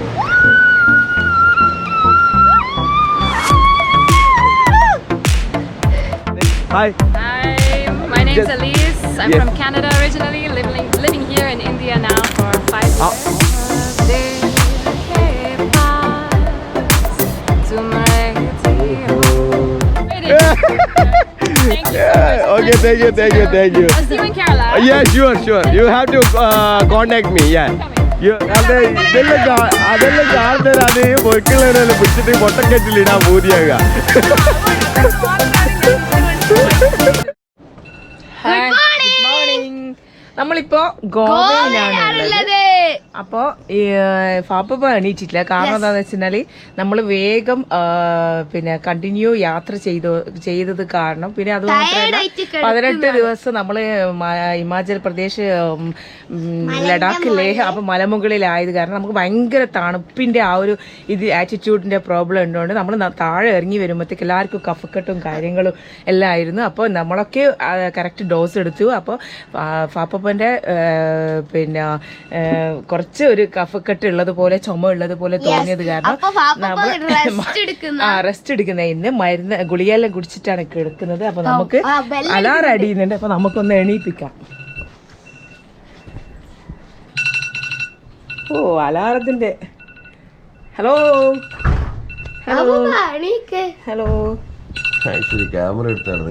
Hi. Hi, my name is Elise. I'm from Canada originally, living here in India now for 5 years. Okay, thank you. I'll see you in Kerala. Yeah, sure. You have to contact me. Yeah. You അതെല്ലാം കാണുന്നതിന് അത് പൊയ്ക്കുള്ളവരെല്ലാം പിടിച്ചിട്ട് പൊട്ടക്കെട്ടിലിടാൻ പൂതിയാകുക. Good morning. നമ്മളിപ്പോ ഗോവയിലാണുള്ളത്. അപ്പോ പാപ്പ എണീറ്റിട്ടില്ല. കാരണം എന്താന്ന് വെച്ചാല് നമ്മള് വേഗം പിന്നെ കണ്ടിന്യൂ യാത്ര ചെയ്തത് കാരണം, പിന്നെ അത് മാത്രമല്ല 18 ദിവസം നമ്മള് ഹിമാചൽ പ്രദേശ്, ലഡാക്ക്, ലേഹ് അപ്പൊ മലമുകളിലായത് കാരണം നമുക്ക് ഭയങ്കര തണുപ്പിന്റെ ആ ഒരു ആറ്റിറ്റ്യൂഡിന്റെ പ്രോബ്ലം ഉണ്ടോണ്ട് നമ്മൾ താഴെ ഇറങ്ങി വരുമ്പോഴത്തേക്ക് എല്ലാവർക്കും കഫക്കെട്ടും കാര്യങ്ങളും എല്ലാം ആയിരുന്നു. അപ്പോൾ നമ്മളൊക്കെ കറക്റ്റ് ഡോസ് എടുത്തു. അപ്പോൾ പാപ്പന്റെ പിന്നെ കുറച്ച് ഒരു കഫക്കെട്ട് ഉള്ളത് പോലെ, ചുമ ഉള്ളത് പോലെ തോന്നിയത് കാരണം റെസ്റ്റ് എടുക്കുന്ന ഇന്ന് മരുന്ന് ഗുളികയെല്ലാം കുടിച്ചിട്ടാണ് കിടക്കുന്നത്. അപ്പൊ നമുക്ക് അലാറം അടിയുന്നുണ്ട്. അപ്പൊ നമുക്കൊന്ന് എണീപ്പിക്കാം. ഓ, അലാറത്തിന്റെ ഹലോ ക്യാമറ എടുത്താണ്.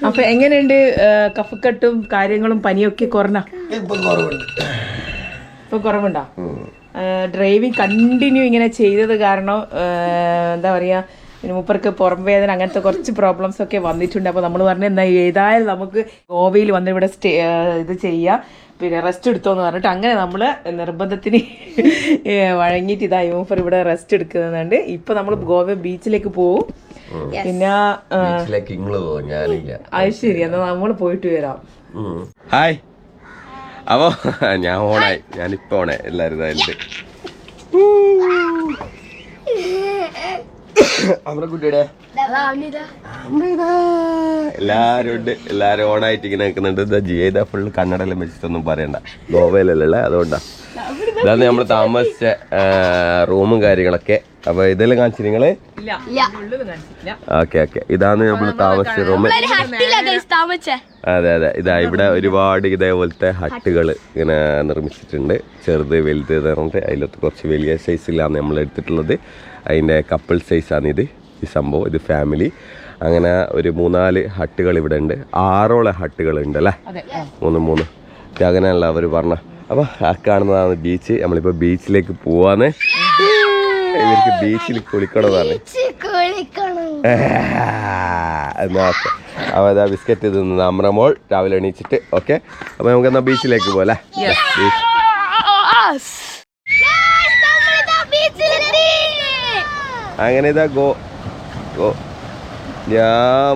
അപ്പൊ എങ്ങനെയുണ്ട് കഫക്കെട്ടും കാര്യങ്ങളും പനിയൊക്കെ കുറഞ്ഞ? ഇപ്പൊ കുറവുണ്ടോ? ഡ്രൈവിംഗ് കണ്ടിന്യൂ ഇങ്ങനെ ചെയ്തത് കാരണം എന്താ പറയാ, മൂപ്പർക്ക് പുറം വേദന അങ്ങനത്തെ കുറച്ച് പ്രോബ്ലംസ് ഒക്കെ വന്നിട്ടുണ്ട്. അപ്പോൾ നമ്മൾ പറഞ്ഞു എന്താ ഏതായാലും നമുക്ക് ഗോവയിൽ വന്ന് ഇവിടെ ഇത് ചെയ്യാം, പിന്നെ റെസ്റ്റ് എടുത്തോന്ന് പറഞ്ഞിട്ട് അങ്ങനെ നമ്മൾ നിർബന്ധത്തിന് വഴങ്ങിയിട്ട് ഇതാ മൂപ്പർ ഇവിടെ റെസ്റ്റ് എടുക്കുന്നുണ്ട്. ഇപ്പൊ നമ്മൾ ഗോവ ബീച്ചിലേക്ക് പോവും. പിന്നെ അത് ശരി, എന്നാ നമ്മൾ പോയിട്ട് വരാം. ഹായ്. അപ്പോ ഞാൻ ഓണായി, ഞാനിപ്പോ ഓണായി. എല്ലാരും അമ്രക്കുട്ടിയുടെ എല്ലാരും ഉണ്ട്. എല്ലാരും ഓണായിട്ട് ഇങ്ങനെ നിൽക്കുന്നുണ്ട്. ജിയേത ഫുള്ള് കന്നഡെല്ലാം വെച്ചിട്ടൊന്നും പറയണ്ട, ഗോവയിലല്ല. അതുകൊണ്ടാ ഇതാണ് നമ്മൾ താമസിച്ച റൂമും കാര്യങ്ങളൊക്കെ. അപ്പൊ ഇതെല്ലാം കാണിച്ചു നിങ്ങള്? ഓക്കെ. ഇതാണ് നമ്മൾ താമസിച്ച റൂം. അതെ. ഇതാ ഇവിടെ ഒരുപാട് ഇതേപോലത്തെ ഹട്ടുകൾ ഇങ്ങനെ നിർമ്മിച്ചിട്ടുണ്ട്. ചെറുത് വലുത് പറഞ്ഞിട്ട് അതിലൊത്ത് കുറച്ച് വലിയ സൈസിലാണ് നമ്മൾ എടുത്തിട്ടുള്ളത്. അതിൻ്റെ കപ്പിൾ സൈസാണിത്, ഈ സംഭവം. ഇത് ഫാമിലി. അങ്ങനെ ഒരു 3-4 ഹട്ടുകൾ ഇവിടെ ഉണ്ട്. 6 ഹട്ടുകൾ ഉണ്ട് അല്ലേ? 3 അങ്ങനെയല്ല അവർ പറഞ്ഞ. അപ്പൊ ആ കാണുന്നതാണ് ബീച്ച്. നമ്മളിപ്പോ ബീച്ചിലേക്ക് പോവാന്ന്. ഇവർക്ക് ബീച്ചിൽ കുളിക്കണമെന്നാണ്. അപ്പൊ അതാ ബിസ്ക്കറ്റ് തിന്ന് അമ്രമോൾ രാവിലെ എണീച്ചിട്ട്. ഓക്കെ, അപ്പൊ നമുക്ക് എന്നാ ബീച്ചിലേക്ക് പോലെ. അങ്ങനെ ഇതാ ഗോ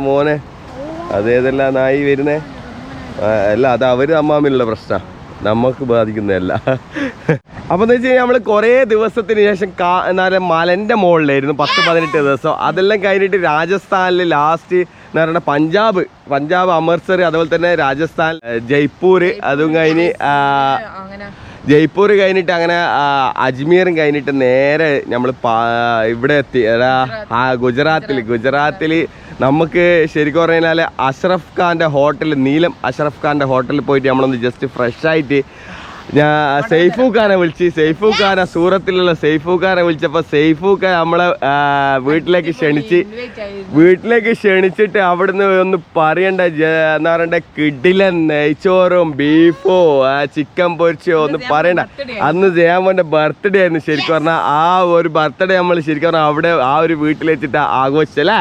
മോനെ, അതേതെല്ലാം നായി വരുന്നേ അല്ല, അത് അവര് അമ്മാമിലുള്ള പ്രശ്ന, നമുക്ക് ബാധിക്കുന്നതല്ല. അപ്പൊ എന്താ വെച്ച് കഴിഞ്ഞാൽ നമ്മള് കൊറേ ദിവസത്തിന് ശേഷം എന്നാലും മലന്റെ മുകളിലായിരുന്നു 10-18 ദിവസം. അതെല്ലാം കഴിഞ്ഞിട്ട് രാജസ്ഥാനില് ലാസ്റ്റ് എന്ന് പറയുന്നത് പഞ്ചാബ് അമൃത്സർ, അതുപോലെ തന്നെ രാജസ്ഥാൻ ജയ്പൂര്, അതും കഴിഞ്ഞ് ജയ്പൂർ കഴിഞ്ഞിട്ട് അങ്ങനെ അജ്മീറും കഴിഞ്ഞിട്ട് നേരെ നമ്മൾ ഇവിടെ എത്തി. ഗുജറാത്തിൽ നമുക്ക് ശരിക്കും പറഞ്ഞാൽ അഷ്റഫ് ഖാൻ്റെ ഹോട്ടൽ, നീലം അഷ്റഫ് ഖാൻ്റെ ഹോട്ടലിൽ പോയിട്ട് നമ്മളൊന്ന് ജസ്റ്റ് ഫ്രഷ് ആയിട്ട് ഞാൻ സൈഫു ഖാനെ സൂറത്തിലുള്ള സൈഫു ഖാനെ വിളിച്ചപ്പോൾ സൈഫു ഖാൻ നമ്മളെ വീട്ടിലേക്ക് ക്ഷണിച്ചിട്ട് അവിടുന്ന് ഒന്ന് പറയണ്ട എന്താ പറയണ്ട, കിടിലൻ നെയ്ച്ചോറും ബീഫോ ചിക്കൻ പൊരിച്ചോ ഒന്നും പറയണ്ട. അന്ന് ജയാമോന്റെ ബർത്ത്ഡേ ആയിരുന്നു. ശരിക്കും പറഞ്ഞാൽ ആ ഒരു ബർത്ത്ഡേ നമ്മൾ ശരിക്കും പറഞ്ഞാൽ അവിടെ ആ ഒരു വീട്ടിൽ വെച്ചിട്ട് ആഘോഷിച്ചല്ലേ.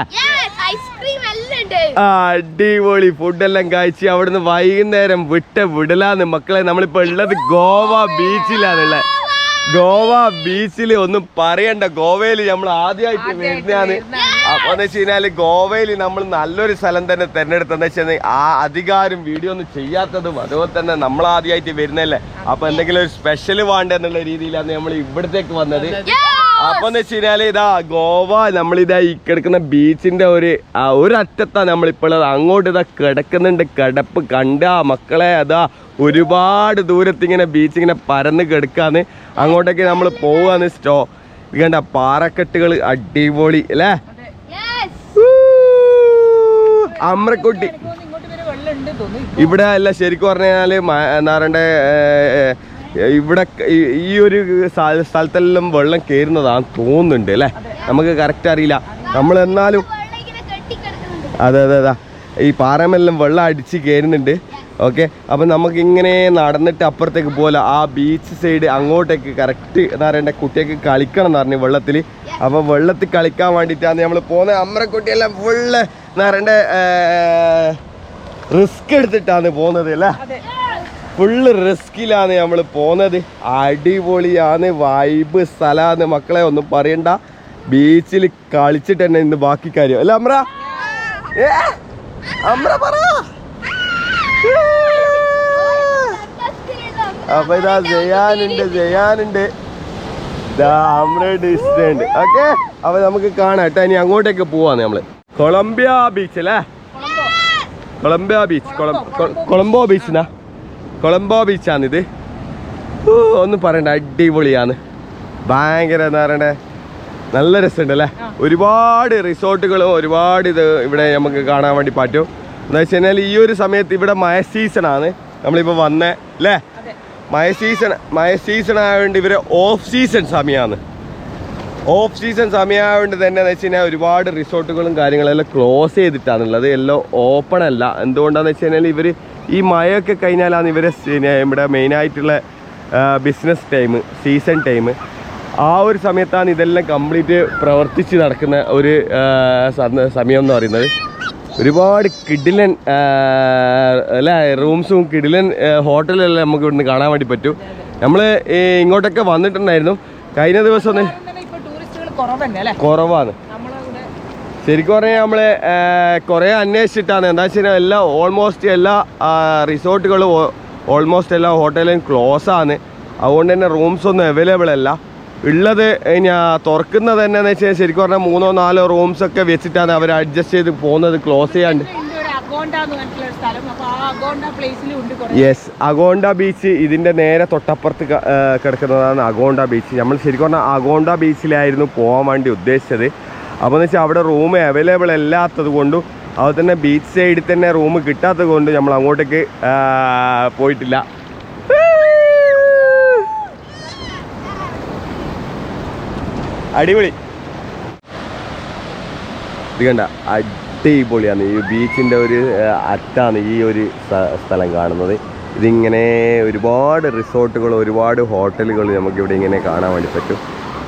അടിപൊളി ഫുഡെല്ലാം കഴിച്ച് അവിടുന്ന് വൈകുന്നേരം വിടലാന്ന് മക്കളെ. നമ്മളിപ്പോ ഉള്ളത് ഗോവ ബീച്ചിലാണുള്ളത്. ഗോവ ബീച്ചിൽ ഒന്നും പറയണ്ട. ഗോവയിൽ നമ്മൾ ആദ്യമായിട്ട് വരുന്നതാണ്. അപ്പൊ എന്ന് വെച്ച് കഴിഞ്ഞാല് ഗോവയിൽ നമ്മൾ നല്ലൊരു സ്ഥലം തന്നെ തിരഞ്ഞെടുത്തെന്ന് വെച്ചാൽ ആ അധികാരം വീഡിയോ ഒന്നും ചെയ്യാത്തതും അതുപോലെ തന്നെ നമ്മൾ ആദ്യമായിട്ട് വരുന്നല്ലേ. അപ്പൊ എന്തെങ്കിലും ഒരു സ്പെഷ്യൽ വേണ്ട എന്നുള്ള രീതിയിലാണ് നമ്മൾ ഇവിടത്തേക്ക് വന്നത്. അപ്പൊ എന്ന് വെച്ച് കഴിഞ്ഞാല് ഇതാ ഗോവ നമ്മളിതാ ഈ കിടക്കുന്ന ബീച്ചിന്റെ ഒരു അറ്റത്താണ് നമ്മളിപ്പോൾ അങ്ങോട്ട് ഇതാ കിടക്കുന്നുണ്ട്. കിടപ്പ് കണ്ട മക്കളെ, അതാ ഒരുപാട് ദൂരത്ത് ഇങ്ങനെ ബീച്ച് ഇങ്ങനെ പരന്ന് കിടക്കാന്ന്. അങ്ങോട്ടേക്ക് നമ്മൾ പോവാന്ന്. ഇത് കണ്ട പാറക്കെട്ടുകൾ അടിപൊളി അല്ലേ. അമ്രക്കുട്ടി ഇവിടെ അല്ല, ശരിക്കും പറഞ്ഞു കഴിഞ്ഞാല് എന്താ പറയണ്ടേ, ഇവിടെ ഈ ഒരു സ്ഥലത്തെല്ലാം വെള്ളം കയറുന്നതാന്ന് തോന്നുന്നുണ്ട് അല്ലേ. നമുക്ക് കറക്റ്റ് അറിയില്ല. നമ്മളെന്നാലും അതെ അതെ അതാ ഈ പാറമെല്ലാം വെള്ളം അടിച്ച് കയറുന്നുണ്ട്. ഓക്കെ, അപ്പം നമുക്കിങ്ങനെ നടന്നിട്ട് അപ്പുറത്തേക്ക് പോലെ ആ ബീച്ച് സൈഡ് അങ്ങോട്ടേക്ക് കറക്റ്റ് എന്താ പറയണ്ടേ, കുട്ടിയൊക്കെ കളിക്കണം എന്ന് പറഞ്ഞു വെള്ളത്തിൽ. അപ്പം വെള്ളത്തിൽ കളിക്കാൻ വേണ്ടിയിട്ടാണ് നമ്മൾ പോകുന്നത്. അമ്രക്കുട്ടിയെല്ലാം ഫുള്ള് എന്താ പറയണ്ടേ റിസ്ക് എടുത്തിട്ടാണ് പോകുന്നത് അല്ലേ. ഫുള്ള് റിസ്കിലാണ് നമ്മൾ പോകുന്നത്. അടിപൊളിയാണ്, വൈബ് സ്ഥലമാണ് മക്കളെ, ഒന്നും പറയണ്ട. ബീച്ചിൽ കളിച്ചിട്ട് തന്നെ ഇന്ന് ബാക്കി കാര്യം അല്ല അമ്ര. അമ്ര പറ. അപ്പൊ ഇതാ ജയാനുണ്ട് ഇതാ അമ്രയുടെ ഇഷ്ടമുണ്ട്. ഓക്കെ, അപ്പൊ നമുക്ക് കാണാം കേട്ടോ. ഇനി അങ്ങോട്ടേക്ക് പോവാന്ന് നമ്മള്. കൊളംബിയ ബീച്ച് അല്ലേ, കൊളംബിയ ബീച്ച്, കൊളംബോ ബീച്ചാണിത്. ഒന്നും പറയണ്ട, അടിപൊളിയാണ്, ഭയങ്കര എന്താ പറയണ്ടേ, നല്ല രസമുണ്ട് അല്ലേ. ഒരുപാട് റിസോർട്ടുകളും ഒരുപാട് ഇത് ഇവിടെ നമുക്ക് കാണാൻ വേണ്ടി പറ്റും. എന്താ വെച്ച് കഴിഞ്ഞാൽ ഈ ഒരു സമയത്ത് ഇവിടെ മഴ സീസണാണ് നമ്മളിപ്പോൾ വന്നേ അല്ലേ. മഴ സീസൺ ആയതുകൊണ്ട് ഇവർ ഓഫ് സീസൺ സമയമാണ്. ഓഫ് സീസൺ സമയമായതുകൊണ്ട് തന്നെ എന്ന് വെച്ച് കഴിഞ്ഞാൽ ഒരുപാട് റിസോർട്ടുകളും കാര്യങ്ങളെല്ലാം ക്ലോസ് ചെയ്തിട്ടാണുള്ളത്, എല്ലാം ഓപ്പൺ അല്ല. എന്തുകൊണ്ടാണെന്ന് വെച്ച് കഴിഞ്ഞാൽ ഇവർ ഈ മഴയൊക്കെ കഴിഞ്ഞാലാണ് ഇവർ ഇവിടെ മെയിനായിട്ടുള്ള ബിസിനസ് ടൈം, സീസൺ ടൈം. ആ ഒരു സമയത്താണ് ഇതെല്ലാം കംപ്ലീറ്റ് പ്രവർത്തിച്ച് നടക്കുന്ന ഒരു സമയം എന്ന് പറയുന്നത്. ഒരുപാട് കിടിലൻ അല്ലേ റൂംസും കിടിലൻ ഹോട്ടലെല്ലാം നമുക്ക് ഇവിടുന്ന് കാണാൻ വേണ്ടി പറ്റും. നമ്മൾ ഇങ്ങോട്ടൊക്കെ വന്നിട്ടുണ്ടായിരുന്നു. കഴിഞ്ഞ ദിവസം കുറവാണ് ശരിക്കും പറഞ്ഞാൽ. നമ്മൾ കുറേ അന്വേഷിച്ചിട്ടാണ്. എന്താ വെച്ച് കഴിഞ്ഞാൽ എല്ലാ റിസോർട്ടുകളും ഓൾമോസ്റ്റ് എല്ലാ ഹോട്ടലും ക്ലോസ് ആണ്. അതുകൊണ്ട് തന്നെ റൂംസ് ഒന്നും അവൈലബിൾ അല്ല. ഉള്ളത് ഞാൻ തുറക്കുന്നത് തന്നെ എന്ന് വെച്ചാൽ ശരിക്കും പറഞ്ഞാൽ 3-4 റൂംസ് ഒക്കെ വെച്ചിട്ടാണ് അവർ അഡ്ജസ്റ്റ് ചെയ്ത് പോകുന്നത്, ക്ലോസ് ചെയ്യാണ്ട്. യെസ്, അഗോണ്ട ബീച്ച് ഇതിൻ്റെ നേരെ തൊട്ടപ്പുറത്ത് കിടക്കുന്നതാണ് അഗോണ്ട ബീച്ച്. നമ്മൾ ശരിക്കും പറഞ്ഞാൽ അഗോണ്ട ബീച്ചിലായിരുന്നു പോകാൻ വേണ്ടി ഉദ്ദേശിച്ചത്. അപ്പോൾ എന്ന് വെച്ചാൽ അവിടെ റൂം അവൈലബിൾ അല്ലാത്തത് കൊണ്ടും അതുപോലെ തന്നെ ബീച്ച് സൈഡിൽ തന്നെ റൂം കിട്ടാത്തത് കൊണ്ട് നമ്മൾ അങ്ങോട്ടേക്ക് പോയിട്ടില്ല. അടിപൊളി, ഇത് കണ്ട അടിപൊളിയാണ്. ഈ ബീച്ചിൻ്റെ ഒരു അറ്റാണ് ഈ ഒരു സ്ഥലം കാണുന്നത്. ഇതിങ്ങനെ ഒരുപാട് റിസോർട്ടുകൾ ഒരുപാട് ഹോട്ടലുകൾ നമുക്കിവിടെ ഇങ്ങനെ കാണാൻ വേണ്ടി പറ്റും.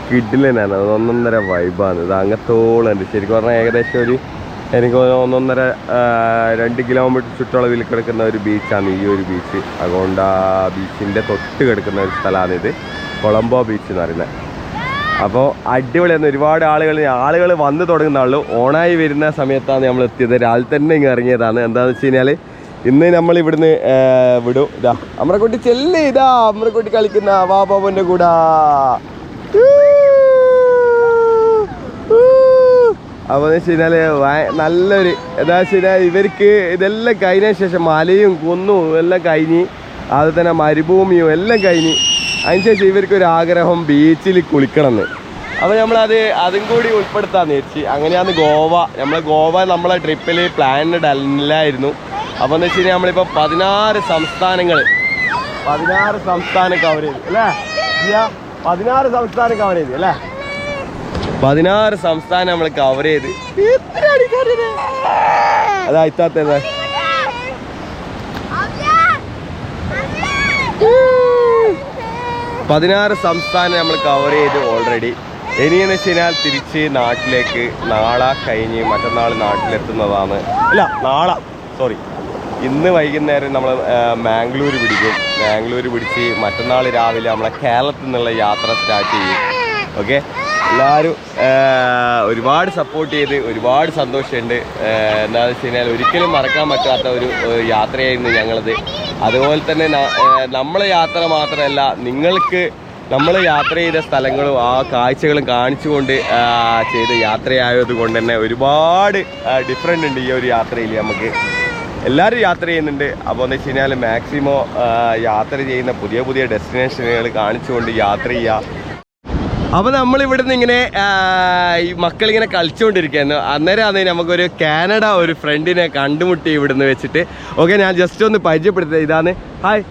കിഡിലനാണ്, 1.5 വൈബാണ്. ഇത് അങ്ങത്തോളം ഉണ്ട്. ശരിക്കും പറഞ്ഞാൽ ഏകദേശം എനിക്ക് 1.5-2 കിലോമീറ്റർ ചുറ്റളവിൽ കിടക്കുന്ന ഒരു ബീച്ചാണ് ഈ ഒരു ബീച്ച്. അതുകൊണ്ട് ബീച്ചിൻ്റെ തൊട്ട് കിടക്കുന്ന ഒരു സ്ഥലമാണിത്, കൊളംബോ ബീച്ച് എന്ന് പറയുന്നത്. അപ്പോൾ അടിപൊളിയാണ്. ഒരുപാട് ആളുകൾ വന്ന് തുടങ്ങുന്നുള്ളൂ. ഓണായി വരുന്ന സമയത്താണ് നമ്മൾ എത്തിയത്. രാവിലെ തന്നെ ഇങ്ങനെ ഇറങ്ങിയതാണ്. എന്താണെന്ന് വെച്ച് കഴിഞ്ഞാൽ ഇന്ന് നമ്മൾ ഇവിടുന്ന് വിടും. ഇതാ അമ്രക്കുട്ടി ചെല്ല്, ഇതാ അമ്രക്കുട്ടി കളിക്കുന്ന വാപ്പാപ്പൻ്റെ കൂടെ. അപ്പോൾ എന്ന് വെച്ച് കഴിഞ്ഞാൽ നല്ലൊരു എന്താ വെച്ച് കഴിഞ്ഞാൽ ഇവർക്ക് ഇതെല്ലാം കഴിഞ്ഞതിന് ശേഷം മലയും കുന്നും എല്ലാം കഴിഞ്ഞ് അത് തന്നെ മരുഭൂമിയും എല്ലാം കഴിഞ്ഞ് അതിനുശേഷം ഇവർക്കൊരു ആഗ്രഹം ബീച്ചിൽ കുളിക്കണമെന്ന്. അപ്പോൾ അതും കൂടി ഉൾപ്പെടുത്താമെന്ന് വെച്ച് അങ്ങനെയാണ് ഗോവ നമ്മളെ ട്രിപ്പിൽ പ്ലാനഡ് അല്ലായിരുന്നു. അപ്പോൾ എന്ന് വെച്ച് കഴിഞ്ഞാൽ നമ്മളിപ്പോൾ 16 സംസ്ഥാനം കവർ ചെയ്തു അല്ലേ. 16 സംസ്ഥാനം കവർ ചെയ്തു അല്ലേ. 16 സംസ്ഥാനം നമ്മൾ കവർ ചെയ്ത്. അതാ ഇത്താത്ത 16 സംസ്ഥാനം നമ്മൾ കവർ ചെയ്ത് ഓൾറെഡി. ഇനിയെന്ന് വെച്ച് കഴിഞ്ഞാൽ തിരിച്ച് നാട്ടിലേക്ക് നാളെ കഴിഞ്ഞ് മറ്റന്നാൾ നാട്ടിലെത്തുന്നതാണ്. ഇന്ന് വൈകുന്നേരം നമ്മൾ മാംഗ്ലൂർ പിടിച്ച് മറ്റന്നാൾ രാവിലെ നമ്മളെ കേരളത്തിൽ നിന്നുള്ള യാത്ര സ്റ്റാർട്ട് ചെയ്യും. ഓക്കെ, എല്ലാവരും ഒരുപാട് സപ്പോർട്ട് ചെയ്ത് ഒരുപാട് സന്തോഷമുണ്ട്. എന്താണെന്ന് വെച്ച് കഴിഞ്ഞാൽ ഒരിക്കലും മറക്കാൻ പറ്റാത്ത ഒരു യാത്രയായിരുന്നു ഞങ്ങളത്. അതുപോലെ തന്നെ നമ്മളെ യാത്ര മാത്രമല്ല, നിങ്ങൾക്ക് നമ്മൾ യാത്ര ചെയ്ത സ്ഥലങ്ങളും ആ കാഴ്ചകളും കാണിച്ചുകൊണ്ട് ചെയ്ത യാത്രയായത് കൊണ്ട് തന്നെ ഒരുപാട് ഡിഫറെൻ്റ് ഉണ്ട് ഈ ഒരു യാത്രയിൽ. നമുക്ക് എല്ലാവരും യാത്ര ചെയ്യുന്നുണ്ട്. അപ്പോൾ എന്ന് വെച്ച് കഴിഞ്ഞാൽ മാക്സിമം യാത്ര ചെയ്യുന്ന പുതിയ പുതിയ ഡെസ്റ്റിനേഷനുകൾ കാണിച്ചുകൊണ്ട് യാത്ര ചെയ്യുക. അപ്പോൾ നമ്മളിവിടുന്ന് ഇങ്ങനെ ഈ മക്കളിങ്ങനെ കളിച്ചുകൊണ്ടിരിക്കുകയായിരുന്നു. അന്നേരമാണ് നമുക്കൊരു കാനഡ ഒരു ഫ്രണ്ടിനെ കണ്ടുമുട്ടി ഇവിടുന്ന് വെച്ചിട്ട്. ഓക്കെ, ഞാൻ ജസ്റ്റ് ഒന്ന് പരിചയപ്പെടുത്തുന്നത്. ഇതാണ്. Hi.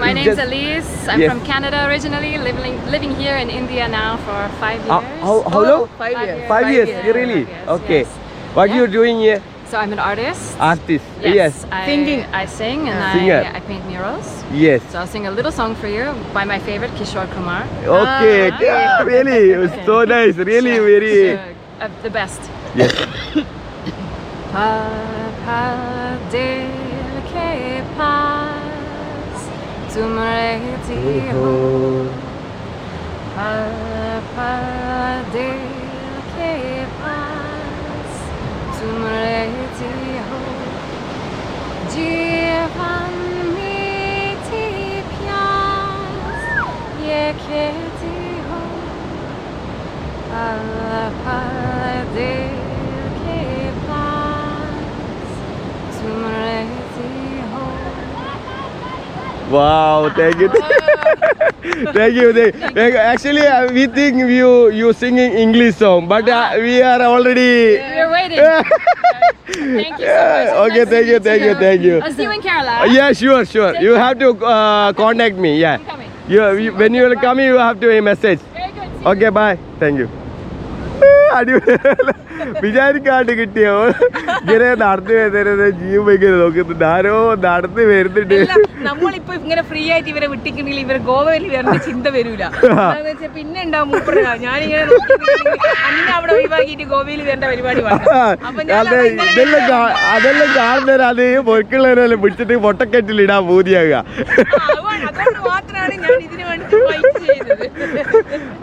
My name is Elise. I'm from Canada originally, living here in India now for 5 years. How long? 5 years. 5 years. Really? Okay. What are you doing here? So I'm an artist. Artist. Yes. I sing and I paint murals. Yes. So I'll sing a little song for you by my favorite Kishore Kumar. Okay. Really? So nice. Really very. The best. Yes. Dil ke paas tum rehti ho, dil ke paas tum rehti ho, जीवन मीठी प्यास ये कहती हो, पल पल दिल के पास तुम रहती हो. Wow, thank you. Thank you. Actually, we think you singing English song, but we are already. We're waiting. Thank you so much. Okay, thank you. I'll see you in Kerala. Yeah, sure. You have to contact me. Yeah. I'm coming. When you will come, you have to message. Very good. Okay, bye. Thank you. വിചാരിക്കാണ്ട് കിട്ടിയോ ഇങ്ങനെ നടന്നു വരുന്നത് ജീവൻ നോക്കുന്നുണ്ട്. ആരോ നടന്നു വരുന്നുണ്ട്. നമ്മളിപ്പോ ഇങ്ങനെ free ആയിട്ട് ഇവരെ വിട്ടിട്ടുണ്ടെങ്കിൽ ഇവരെ ഗോവയിൽ വരുന്ന ചിന്ത വരൂല. പിന്നെ ഉണ്ടാവും മൂപ്പറ ഞാനിങ്ങനെ അന്നെ അവിടെ ഒഴിവാക്കിയിട്ട് ഗോവയിൽ വരേണ്ട പരിപാടി. അതെല്ലാം കാണുന്നവരത് പൊരുക്കുള്ളവരെല്ലാം പിടിച്ചിട്ട് പൊട്ടക്കെറ്റിൽ ഇടാൻ പൂതിയാകുക. അതുകൊണ്ട് മാത്രമാണ് ഞാൻ ഇതിനു വേണ്ടി ഫൈറ്റ് ചെയ്തത്.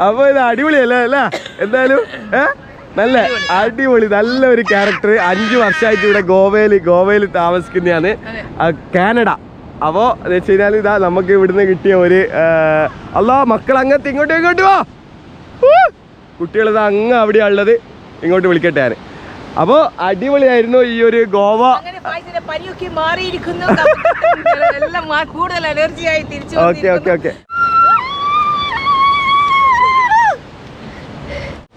അപ്പൊ ഇത് അടിപൊളിയല്ലേ അല്ലേ? എന്തായാലും നല്ല അടിപൊളി നല്ലൊരു ക്യാരക്ടർ. 5 വർഷമായിട്ട് ഇവിടെ ഗോവയിൽ താമസിക്കുന്നതാണ്, കാനഡ. അപ്പോൾ എന്ന് വെച്ച് കഴിഞ്ഞാൽ ഇതാ നമുക്ക് ഇവിടുന്ന് കിട്ടിയ ഒരു മക്കൾ അങ്ങനത്തെ ഇങ്ങോട്ട് വാ. കുട്ടികളിതാ അങ്ങ് അവിടെയാ ഉള്ളത്. ഇങ്ങോട്ട് വിളിക്കട്ടെ ഞാൻ. അപ്പോൾ അടിപൊളിയായിരുന്നു ഈ ഒരു ഗോവ. ഓക്കെ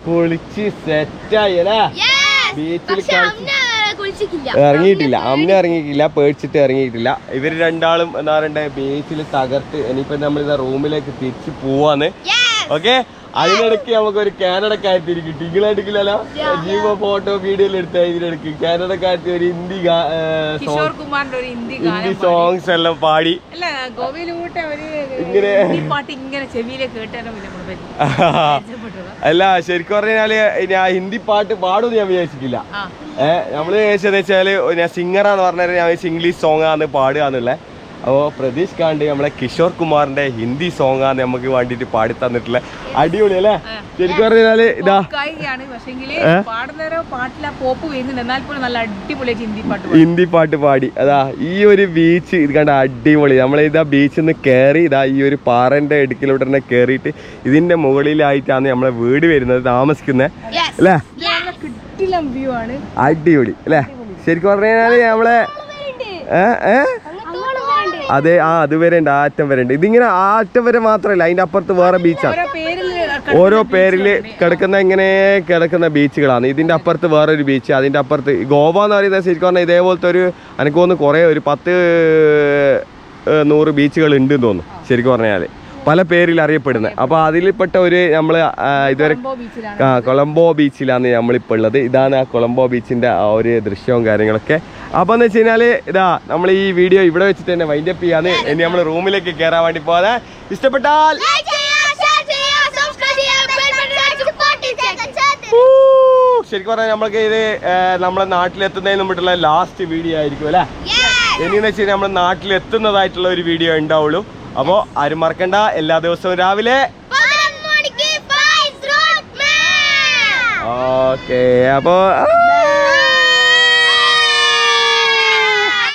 കുളിച്ച് സെറ്റായി അല്ലേ? ബീച്ചിൽ ഇറങ്ങിയിട്ടില്ല, അമ്മ ഇറങ്ങിയിട്ടില്ല, പേടിച്ചിട്ട് ഇറങ്ങിയിട്ടില്ല. ഇവര് രണ്ടാളും എന്താ പറയണ്ടേ ബീച്ചിൽ തകർത്ത്. ഇനിയിപ്പോ നമ്മളിതാ റൂമിലേക്ക് തിരിച്ച് പോവാന്ന്. ഓക്കെ, അതിനിടയ്ക്ക് നമുക്കൊരു കാനഡക്കാരത്തി കിട്ടി. നിങ്ങളെടുക്കില്ലല്ലോ, ജീവ ഫോട്ടോ വീഡിയോയിൽ എടുത്ത ഇതിനെടുക്ക് കാനഡക്കാരത്തി ഒരു ഹിന്ദി സോങ്സ് എല്ലാം പാടി ഇങ്ങനെ. അല്ല ശരിക്കും പറഞ്ഞാല് ഞാൻ ഹിന്ദി പാട്ട് പാടുമെന്ന് ഞാൻ വിചാരിച്ചിട്ടില്ല. നമ്മള് വിചാരിച്ചതെന്ന് വെച്ചാല് ഞാൻ സിംഗറാന്ന് പറഞ്ഞാൽ ഞാൻ ഇംഗ്ലീഷ് സോങ്ങാന്ന് പാടുകയെന്നുള്ളത്. അപ്പോൾ പ്രതീഷ് കാണ്ട് നമ്മളെ കിഷോർ കുമാറിന്റെ ഹിന്ദി സോങ്ങാണ് നമുക്ക് വേണ്ടിട്ട് പാടി തന്നിട്ടുള്ള. അടിപൊളി അല്ലേ? ശരിക്കും പറഞ്ഞാല് ഇതാ ഹിന്ദി പാട്ട് പാടി. അതാ ഈ ഒരു ബീച്ച് ഇത് കണ്ട അടിപൊളി. നമ്മളിതാ ബീച്ചിൽ നിന്ന് കയറി ഇതാ ഈ ഒരു പാറന്റെ ഇടുക്കിലോട്ട് തന്നെ കയറിയിട്ട് ഇതിന്റെ മുകളിലായിട്ടാണ് നമ്മളെ വീട് വരുന്നത്, താമസിക്കുന്നത് അല്ലേ? അടിപൊളി അല്ലേ? ശരിക്കും പറഞ്ഞു കഴിഞ്ഞാല് നമ്മളെ അതെ അതുവരെ ഉണ്ട്, ആറ്റം വരെ ഉണ്ട്. ഇതിങ്ങനെ ആറ്റം വരെ മാത്രമല്ല, അതിന്റെ അപ്പുറത്ത് വേറെ ബീച്ചാണ്. ഓരോ പേരിൽ കിടക്കുന്ന ബീച്ചുകളാണ്. ഇതിന്റെ അപ്പുറത്ത് വേറൊരു ബീച്ച്, അതിന്റെ അപ്പുറത്ത് ഗോവ എന്ന് പറയുന്നത് ശരിക്കും പറഞ്ഞാൽ ഇതേപോലത്തെ ഒരു എനിക്ക് തോന്നുന്നു കുറേ ഒരു 10-100 ബീച്ചുകൾ ഉണ്ട് എന്ന് തോന്നുന്നു ശരിക്കും പറഞ്ഞാൽ, പല പേരിൽ അറിയപ്പെടുന്നത്. അപ്പോൾ അതിൽപ്പെട്ട ഒരു നമ്മൾ ഇതുവരെ കൊളംബോ ബീച്ചിലാണ് നമ്മളിപ്പോൾ ഉള്ളത്. ഇതാണ് ആ കൊളംബോ ബീച്ചിൻ്റെ ആ ഒരു ദൃശ്യവും കാര്യങ്ങളൊക്കെ. അപ്പോൾ എന്ന് വെച്ച് കഴിഞ്ഞാൽ ഇതാ നമ്മൾ ഈ വീഡിയോ ഇവിടെ വെച്ചിട്ട് തന്നെ വൈൻഡപ്പ് ചെയ്യാന്ന്. ഇനി നമ്മൾ റൂമിലേക്ക് കയറാൻ വേണ്ടി പോകാതെ ഇഷ്ടപ്പെട്ടാൽ ശരിക്കും പറഞ്ഞാൽ നമ്മൾക്ക് ഇത് നമ്മളെ നാട്ടിലെത്തുന്നതിന് മുമ്പുള്ള ലാസ്റ്റ് വീഡിയോ ആയിരിക്കും അല്ലേ? ഇനിയെന്ന് വെച്ച് കഴിഞ്ഞാൽ നമ്മൾ നാട്ടിലെത്തുന്നതായിട്ടുള്ള ഒരു വീഡിയോ ഉണ്ടാവുള്ളൂ. അപ്പോൾ ആരും മറക്കണ്ട, എല്ലാ ദിവസവും രാവിലെ. ഓക്കെ, അപ്പോൾ